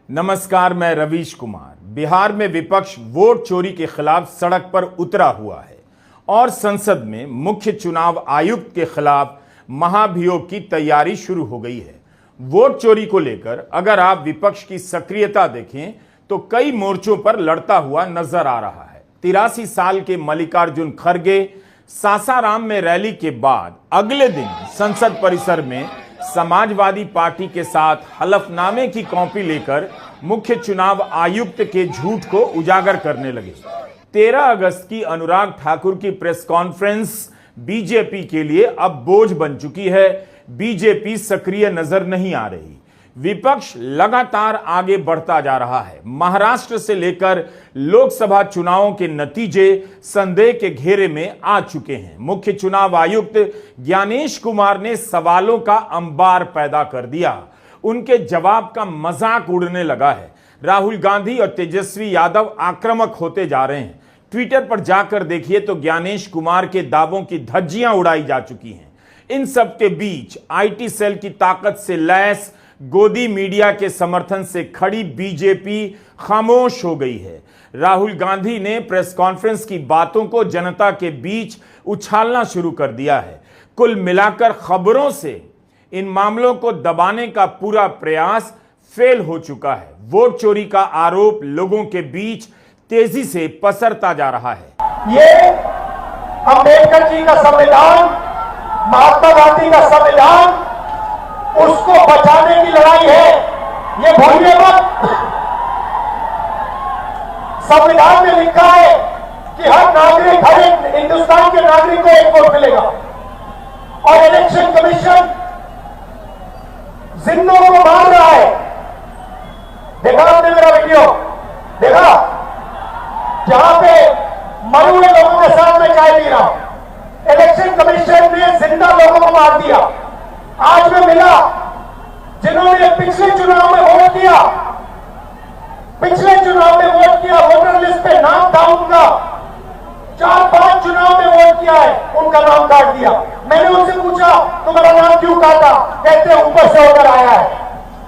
नमस्कार, मैं रवीश कुमार। बिहार में विपक्ष वोट चोरी के खिलाफ सड़क पर उतरा हुआ है और संसद में मुख्य चुनाव आयुक्त के खिलाफ महाभियोग की तैयारी शुरू हो गई है। वोट चोरी को लेकर अगर आप विपक्ष की सक्रियता देखें तो कई मोर्चों पर लड़ता हुआ नजर आ रहा है। 83 साल के मल्लिकार्जुन खड़गे सासाराम में रैली के बाद अगले दिन संसद परिसर में समाजवादी पार्टी के साथ हलफनामे की कॉपी लेकर मुख्य चुनाव आयुक्त के झूठ को उजागर करने लगे। 13 अगस्त की अनुराग ठाकुर की प्रेस कॉन्फ्रेंस बीजेपी के लिए अब बोझ बन चुकी है। बीजेपी सक्रिय नजर नहीं आ रही। विपक्ष लगातार आगे बढ़ता जा रहा है। महाराष्ट्र से लेकर लोकसभा चुनावों के नतीजे संदेह के घेरे में आ चुके हैं। मुख्य चुनाव आयुक्त ज्ञानेश कुमार ने सवालों का अंबार पैदा कर दिया। उनके जवाब का मजाक उड़ने लगा है। राहुल गांधी और तेजस्वी यादव आक्रामक होते जा रहे हैं। ट्विटर पर जाकर देखिए तो ज्ञानेश कुमार के दावों की धज्जियां उड़ाई जा चुकी हैं। इन सब के बीच आईटी सेल की ताकत से लैस गोदी मीडिया के समर्थन से खड़ी बीजेपी खामोश हो गई है। राहुल गांधी ने प्रेस कॉन्फ्रेंस की बातों को जनता के बीच उछालना शुरू कर दिया है। कुल मिलाकर खबरों से इन मामलों को दबाने का पूरा प्रयास फेल हो चुका है। वोट चोरी का आरोप लोगों के बीच तेजी से पसरता जा रहा है। ये अंबेडकर जी का संविधान, महात्मा गांधी का संविधान, उसको बचाने की लड़ाई है। ये भूलिए मत। संविधान में लिखा है कि हर नागरिक, हर एक हिंदुस्तान के नागरिक को एक वोट मिलेगा और इलेक्शन कमीशन जिंदों को मार रहा है। देखा आपने मेरा वीडियो? देखा? जहां पे मरे हुए लोगों के साथ में चाय पी रहा हूं। इलेक्शन कमीशन ने जिंदा लोगों को मार दिया। आज में मिला जिन्होंने पिछले चुनाव में वोट किया, वोटर लिस्ट पे नाम था उनका, 4-5 चुनाव में वोट किया है, उनका नाम काट दिया। मैंने उनसे पूछा तुम्हारा नाम क्यों काटा? कहते ऊपर से ऑर्डर आया है।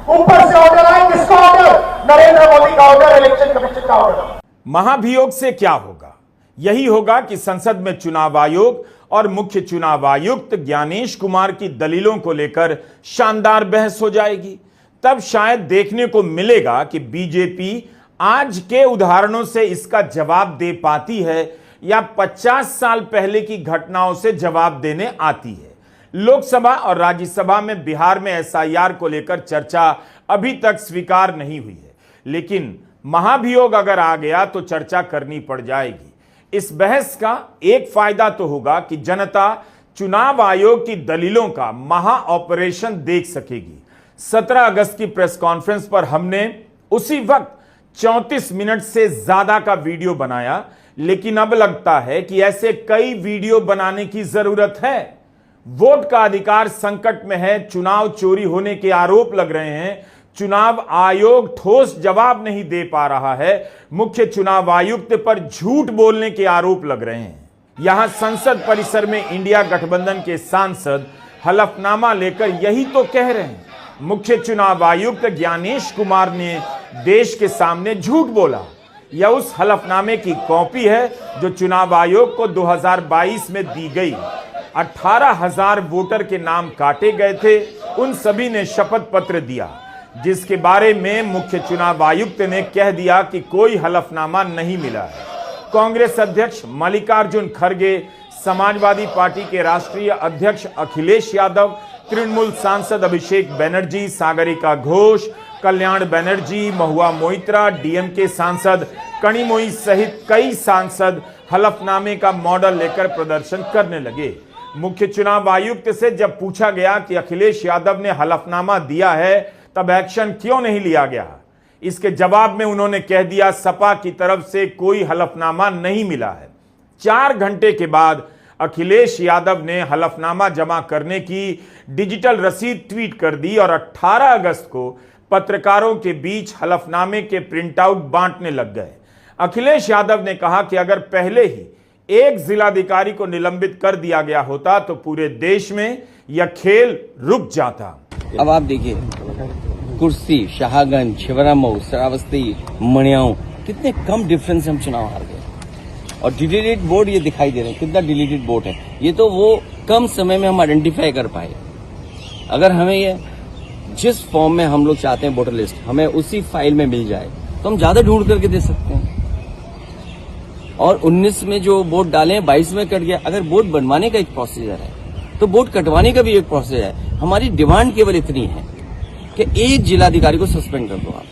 ऊपर से ऑर्डर आया, किसका ऑर्डर? नरेंद्र मोदी का ऑर्डर, इलेक्शन कमीशन का ऑर्डर। महाभियोग से क्या होगा? यही होगा कि संसद में चुनाव आयोग और मुख्य चुनाव आयुक्त ज्ञानेश कुमार की दलीलों को लेकर शानदार बहस हो जाएगी। तब शायद देखने को मिलेगा कि बीजेपी आज के उदाहरणों से इसका जवाब दे पाती है या 50 साल पहले की घटनाओं से जवाब देने आती है। लोकसभा और राज्यसभा में बिहार में एसआईआर को लेकर चर्चा अभी तक स्वीकार नहीं हुई है, लेकिन महाभियोग अगर आ गया तो चर्चा करनी पड़ जाएगी। इस बहस का एक फायदा तो होगा कि जनता चुनाव आयोग की दलीलों का महा ऑपरेशन देख सकेगी। 17 अगस्त की प्रेस कॉन्फ्रेंस पर हमने उसी वक्त 34 मिनट से ज्यादा का वीडियो बनाया, लेकिन अब लगता है कि ऐसे कई वीडियो बनाने की जरूरत है। वोट का अधिकार संकट में है, चुनाव चोरी होने के आरोप लग रहे हैं, चुनाव आयोग ठोस जवाब नहीं दे पा रहा है, मुख्य चुनाव आयुक्त पर झूठ बोलने के आरोप लग रहे हैं। यहां संसद परिसर में इंडिया गठबंधन के सांसद हलफनामा लेकर यही तो कह रहे हैं। मुख्य चुनाव आयुक्त ज्ञानेश कुमार ने देश के सामने झूठ बोला। यह उस हलफनामे की कॉपी है जो चुनाव आयोग को 2022 में दी गई। 18,000 वोटर के नाम काटे गए थे। उन सभी ने शपथ पत्र दिया, जिसके बारे में मुख्य चुनाव आयुक्त ने कह दिया कि कोई हलफनामा नहीं मिला है। कांग्रेस अध्यक्ष मल्लिकार्जुन खड़गे, समाजवादी पार्टी के राष्ट्रीय अध्यक्ष अखिलेश यादव, तृणमूल सांसद अभिषेक बनर्जी, सागरिका घोष, कल्याण बनर्जी, महुआ मोइत्रा, डीएमके सांसद कनिमोई सहित कई सांसद हलफनामे का मॉडल लेकर प्रदर्शन करने लगे। मुख्य चुनाव आयुक्त से जब पूछा गया कि अखिलेश यादव ने हलफनामा दिया है तब एक्शन क्यों नहीं लिया गया, इसके जवाब में उन्होंने कह दिया सपा की तरफ से कोई हलफनामा नहीं मिला है। 4 घंटे के बाद अखिलेश यादव ने हलफनामा जमा करने की डिजिटल रसीद ट्वीट कर दी और 18 अगस्त को पत्रकारों के बीच हलफनामे के प्रिंटआउट बांटने लग गए। अखिलेश यादव ने कहा कि अगर पहले ही एक जिलाधिकारी को निलंबित कर दिया गया होता तो पूरे देश में यह खेल रुक जाता। अब आप देखिए कुर्सी, शाहगंज, छिबरामऊ, श्रावस्ती, मणियाऊ, कितने कम डिफरेंस से हम चुनाव हार गए। और डिलीटेड वोट ये दिखाई दे रहे हैं, कितना डिलीटेड वोट है। ये तो वो कम समय में हम आइडेंटिफाई कर पाए। अगर हमें ये जिस फॉर्म में हम लोग चाहते हैं वोटर लिस्ट, हमें उसी फाइल में मिल जाए तो हम ज्यादा ढूंढ करके दे सकते हैं। और 19 में जो वोट डाले हैं 22 में कट गया। अगर वोट बनवाने का एक प्रोसीजर है तो वोट कटवाने का भी एक प्रोसीजर है। हमारी डिमांड केवल इतनी है कि एक जिलाधिकारी को सस्पेंड कर दो आप,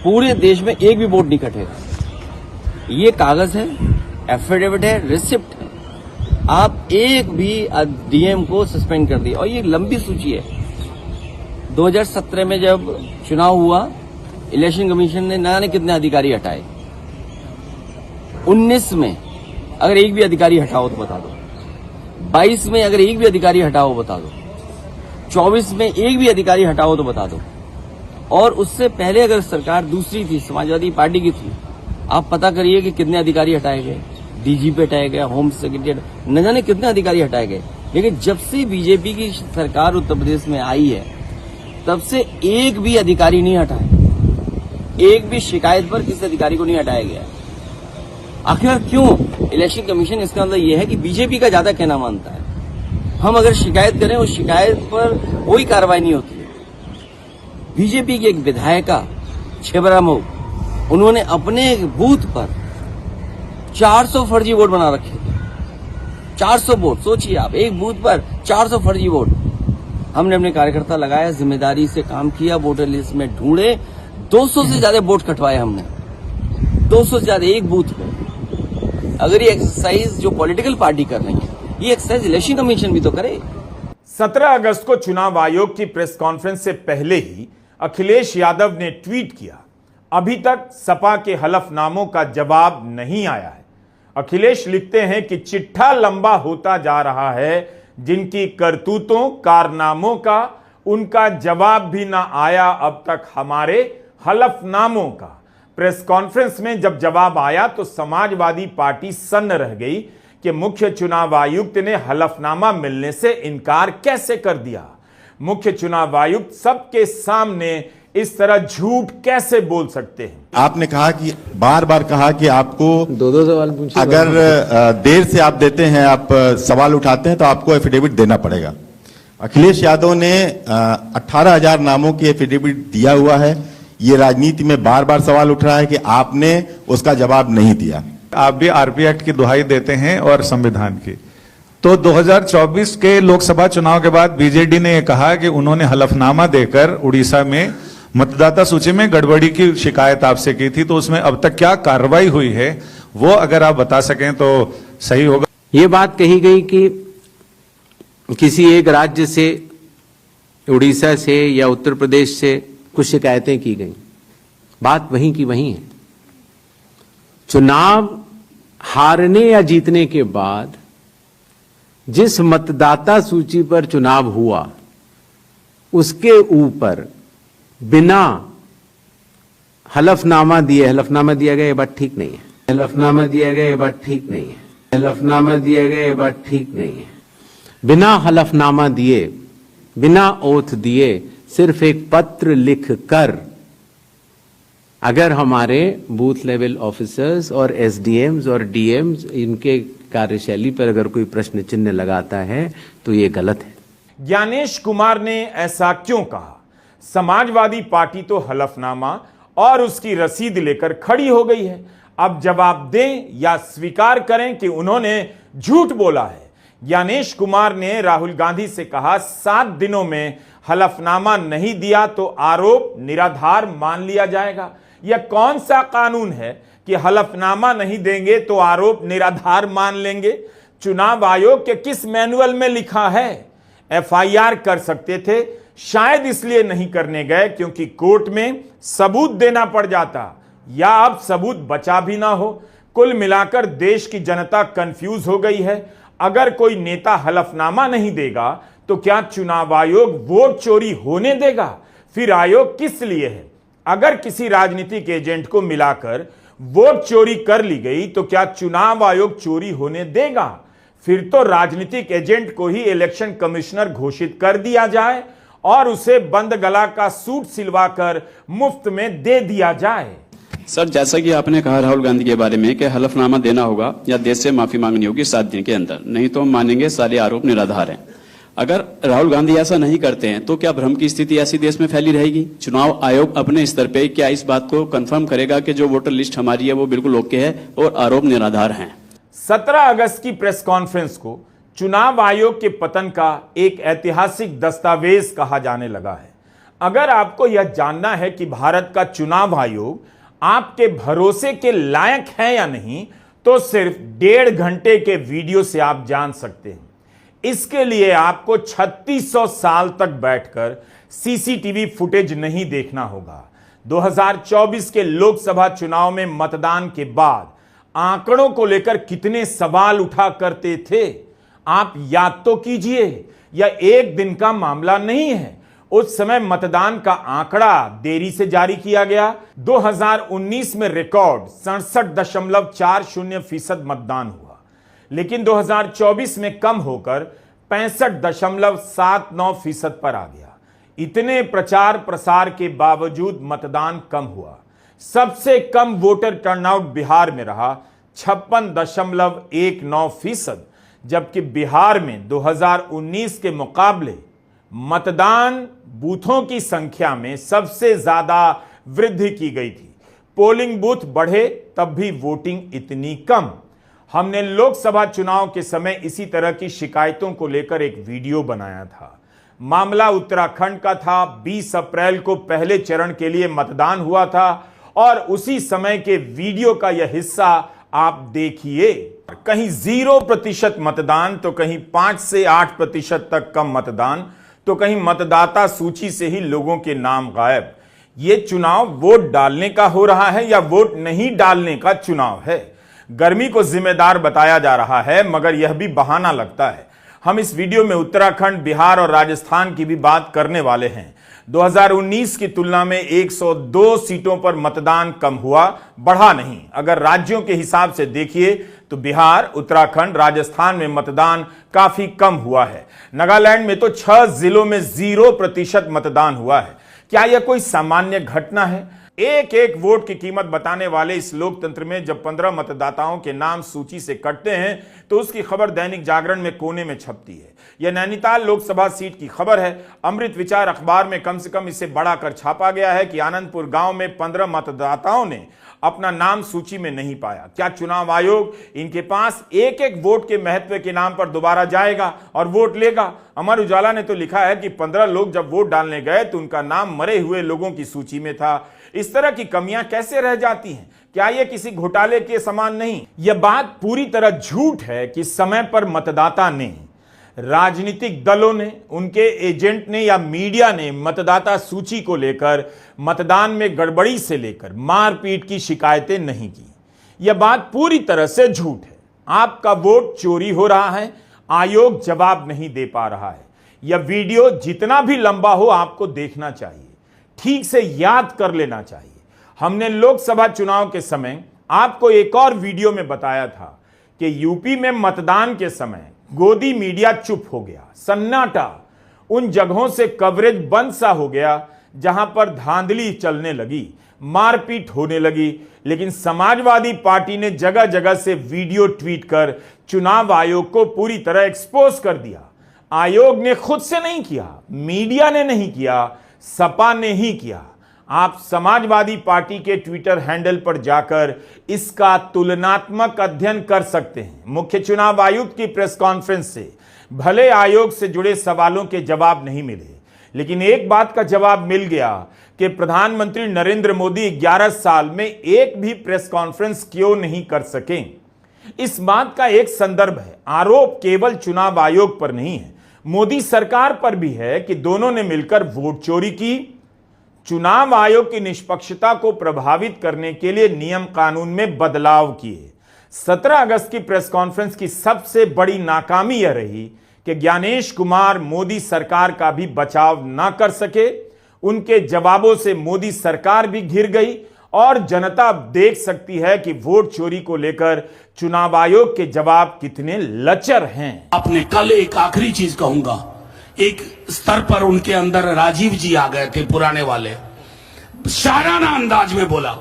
पूरे देश में एक भी वोट नहीं कटेगा। ये कागज है, एफिडेविट है, रिसिप्ट है, आप एक भी डीएम को सस्पेंड कर दिए। और ये लंबी सूची है। 2017 में जब चुनाव हुआ, इलेक्शन कमीशन ने न जाने कितने अधिकारी हटाए। 19 में अगर एक भी अधिकारी हटाओ तो बता दो, 22 में अगर एक भी अधिकारी हटाओ बता दो, 24 में एक भी अधिकारी हटाओ तो बता दो। और उससे पहले अगर सरकार दूसरी थी, समाजवादी पार्टी की थी, आप पता करिए कि कितने अधिकारी हटाए गए। डीजीपी हटाए गए, होम सेक्रेटरी, न जाने कितने अधिकारी हटाए गए। लेकिन जब से बीजेपी की सरकार उत्तर प्रदेश में आई है, तब से एक भी अधिकारी नहीं हटाए, एक भी शिकायत पर किसी अधिकारी को नहीं हटाया गया। आखिर क्यों? इलेक्शन कमीशन इसका मतलब यह है कि बीजेपी का ज्यादा कहना मानता है। हम अगर शिकायत करें, उस शिकायत पर कोई कार्रवाई नहीं होती है। बीजेपी की एक विधायिका छिबरामऊ, उन्होंने अपने बूथ पर 400 फर्जी वोट बना रखे थे। 400 वोट, सोचिए आप, एक बूथ पर 400 फर्जी वोट। हमने अपने कार्यकर्ता लगाया, जिम्मेदारी से काम किया, वोटर लिस्ट में ढूंढे, 200 से ज्यादा वोट कटवाए हमने, 200 से ज्यादा एक बूथ पे। अगर ये एक्सरसाइज जो पॉलिटिकल पार्टी कर रही है, ये एक्सरसाइज इलेक्शन कमीशन भी तो करे। 17 अगस्त को चुनाव आयोग की प्रेस कॉन्फ्रेंस से पहले ही अखिलेश यादव ने ट्वीट किया, अभी तक सपा के हलफनामों का जवाब नहीं आया है। अखिलेश लिखते हैं कि चिट्ठा लंबा होता जा रहा है, जिनकी करतूतों कारनामों का उनका जवाब भी ना आया अब तक हमारे हलफनामों का। प्रेस कॉन्फ्रेंस में जब जवाब आया तो समाजवादी पार्टी सन्न रह गई कि मुख्य चुनाव आयुक्त ने हलफनामा मिलने से इनकार कैसे कर दिया। मुख्य चुनाव आयुक्त सबके सामने इस तरह झूठ कैसे बोल सकते हैं? आपने कहा कि बार बार कहा कि आपको दो सवाल पूछिए। अगर देर से आप देते हैं, आप सवाल उठाते हैं तो आपको एफिडेविट देना पड़ेगा। अखिलेश यादव ने 18,000 नामों की एफिडेविट दिया हुआ है। ये राजनीति में बार बार सवाल उठ रहा है कि आपने उसका जवाब नहीं दिया। आप भी आरपी एक्ट की दुहाई देते हैं और संविधान की। तो 2024 के लोकसभा चुनाव के बाद बीजेडी ने यह कहा कि उन्होंने हलफनामा देकर उड़ीसा में मतदाता सूची में गड़बड़ी की शिकायत आपसे की थी, तो उसमें अब तक क्या कार्रवाई हुई है, वो अगर आप बता सकें तो सही होगा। ये बात कही गई कि किसी एक राज्य से, उड़ीसा से या उत्तर प्रदेश से कुछ शिकायतें की गई। बात वहीं की वहीं है। चुनाव हारने या जीतने के बाद जिस मतदाता सूची पर चुनाव हुआ, उसके ऊपर बिना हलफनामा दिया गया, ये बात ठीक नहीं है। हलफनामा दिया गया, ये बात ठीक नहीं है। हलफनामा दिया गया, ये बात ठीक नहीं है। बिना हलफनामा दिए, बिना ओथ दिए, सिर्फ एक पत्र लिख कर अगर हमारे बूथ लेवल ऑफिसर्स और एसडीएम्स और डीएम्स इनके कार्यशैली पर अगर कोई प्रश्न चिन्ह लगाता है तो ये गलत है। ज्ञानेश कुमार ने ऐसा क्यों कहा? समाजवादी पार्टी तो हलफनामा और उसकी रसीद लेकर खड़ी हो गई है। अब जवाब दें या स्वीकार करें कि उन्होंने झूठ बोला है। ज्ञानेश कुमार ने राहुल गांधी से कहा, 7 दिनों में हलफनामा नहीं दिया तो आरोप निराधार मान लिया जाएगा। यह कौन सा कानून है कि हलफनामा नहीं देंगे तो आरोप निराधार मान लेंगे? चुनाव आयोग के किस मैनुअल में लिखा है? एफआईआर कर सकते थे, शायद इसलिए नहीं करने गए क्योंकि कोर्ट में सबूत देना पड़ जाता, या अब सबूत बचा भी ना हो। कुल मिलाकर देश की जनता कंफ्यूज हो गई है। अगर कोई नेता हलफनामा नहीं देगा तो क्या चुनाव आयोग वोट चोरी होने देगा? फिर आयोग किस लिए है? अगर किसी राजनीतिक एजेंट को मिलाकर वोट चोरी कर ली गई तो क्या चुनाव आयोग चोरी होने देगा? फिर तो राजनीतिक एजेंट को ही इलेक्शन कमिश्नर घोषित कर दिया जाए और उसे बंद गला का सूट सिलवाकर मुफ्त में दे दिया जाए। सर, जैसा कि आपने कहा राहुल गांधी के बारे में कि हलफनामा देना होगा या देश से माफी मांगनी होगी 7 दिन के अंदर, नहीं तो हम मानेंगे सारे आरोप निराधार हैं। अगर राहुल गांधी ऐसा नहीं करते हैं तो क्या भ्रम की स्थिति ऐसी देश में फैली रहेगी? चुनाव आयोग अपने स्तर पे क्या इस बात को कंफर्म करेगा कि जो वोटर लिस्ट हमारी है वो बिल्कुल ओके है और आरोप निराधार हैं? 17 अगस्त की प्रेस कॉन्फ्रेंस को चुनाव आयोग के पतन का एक ऐतिहासिक दस्तावेज कहा जाने लगा है। अगर आपको यह जानना है कि भारत का चुनाव आयोग आपके भरोसे के लायक है या नहीं, तो सिर्फ 1.5 घंटे के वीडियो से आप जान सकते हैं। इसके लिए आपको 3600 साल तक बैठकर सीसीटीवी फुटेज नहीं देखना होगा। 2024 के लोकसभा चुनाव में मतदान के बाद आंकड़ों को लेकर कितने सवाल उठा करते थे, आप याद तो कीजिए। यह एक दिन का मामला नहीं है। उस समय मतदान का आंकड़ा देरी से जारी किया गया। 2019 में रिकॉर्ड 67.40% मतदान हुआ, लेकिन 2024 में कम होकर 65.79% पर आ गया। इतने प्रचार प्रसार के बावजूद मतदान कम हुआ। सबसे कम वोटर टर्नआउट बिहार में रहा 56.19%, जबकि बिहार में 2019 के मुकाबले मतदान बूथों की संख्या में सबसे ज्यादा वृद्धि की गई थी। पोलिंग बूथ बढ़े तब भी वोटिंग इतनी कम। हमने लोकसभा चुनाव के समय इसी तरह की शिकायतों को लेकर एक वीडियो बनाया था। मामला उत्तराखंड का था। 20 अप्रैल को पहले चरण के लिए मतदान हुआ था और उसी समय के वीडियो का यह हिस्सा आप देखिए। कहीं 0% मतदान, तो कहीं 5 से 8% तक कम मतदान, तो कहीं मतदाता सूची से ही लोगों के नाम गायब। ये चुनाव वोट डालने का हो रहा है या वोट नहीं डालने का चुनाव है? गर्मी को जिम्मेदार बताया जा रहा है, मगर यह भी बहाना लगता है। हम इस वीडियो में उत्तराखंड, बिहार और राजस्थान की भी बात करने वाले हैं। 2019 की तुलना में 102 सीटों पर मतदान कम हुआ, बढ़ा नहीं। अगर राज्यों के हिसाब से देखिए तो बिहार, उत्तराखंड, राजस्थान में मतदान काफी कम हुआ है। नागालैंड में तो 6 जिलों में 0% मतदान हुआ है। क्या यह कोई सामान्य घटना है? एक एक वोट की कीमत बताने वाले इस लोकतंत्र में जब 15 मतदाताओं के नाम सूची से कटते हैं तो उसकी खबर दैनिक जागरण में कोने में छपती है। यह नैनीताल लोकसभा सीट की खबर है। अमृत विचार अखबार में कम से कम इसे बढ़ाकर छापा गया है कि आनंदपुर गांव में 15 मतदाताओं ने अपना नाम सूची में नहीं पाया। क्या चुनाव आयोग इनके पास एक एक वोट के महत्व के नाम पर दोबारा जाएगा और वोट लेगा? अमर उजाला ने तो लिखा है कि 15 लोग जब वोट डालने गए तो उनका नाम मरे हुए लोगों की सूची में था। इस तरह की कमियां कैसे रह जाती हैं? क्या यह किसी घोटाले के समान नहीं? यह बात पूरी तरह झूठ है कि समय पर मतदाता ने, राजनीतिक दलों ने, उनके एजेंट ने या मीडिया ने मतदाता सूची को लेकर मतदान में गड़बड़ी से लेकर मारपीट की शिकायतें नहीं की। यह बात पूरी तरह से झूठ है। आपका वोट चोरी हो रहा है, आयोग जवाब नहीं दे पा रहा है। यह वीडियो जितना भी लंबा हो आपको देखना चाहिए, ठीक से याद कर लेना चाहिए। हमने लोकसभा चुनाव के समय आपको एक और वीडियो में बताया था कि यूपी में मतदान के समय गोदी मीडिया चुप हो गया, सन्नाटा। उन जगहों से कवरेज बंद सा हो गया जहां पर धांधली चलने लगी, मारपीट होने लगी। लेकिन समाजवादी पार्टी ने जगह जगह से वीडियो ट्वीट कर चुनाव आयोग को पूरी तरह एक्सपोज कर दिया। आयोग ने खुद से नहीं किया, मीडिया ने नहीं किया, सपा ने ही किया। आप समाजवादी पार्टी के ट्विटर हैंडल पर जाकर इसका तुलनात्मक अध्ययन कर सकते हैं। मुख्य चुनाव आयुक्त की प्रेस कॉन्फ्रेंस से भले आयोग से जुड़े सवालों के जवाब नहीं मिले, लेकिन एक बात का जवाब मिल गया कि प्रधानमंत्री नरेंद्र मोदी 11 साल में एक भी प्रेस कॉन्फ्रेंस क्यों नहीं कर सके। इस बात का एक संदर्भ है। आरोप केवल चुनाव आयोग पर नहीं है, मोदी सरकार पर भी है कि दोनों ने मिलकर वोट चोरी की। चुनाव आयोग की निष्पक्षता को प्रभावित करने के लिए नियम कानून में बदलाव किए। 17 अगस्त की प्रेस कॉन्फ्रेंस की सबसे बड़ी नाकामी यह रही कि ज्ञानेश कुमार मोदी सरकार का भी बचाव ना कर सके। उनके जवाबों से मोदी सरकार भी घिर गई और जनता देख सकती है कि वोट चोरी को लेकर चुनाव आयोग के जवाब कितने लचर हैं। आपने कल एक आखिरी चीज कहूंगा एक स्तर पर उनके अंदर राजीव जी आ गए थे पुराने वाले, शायराना अंदाज में बोला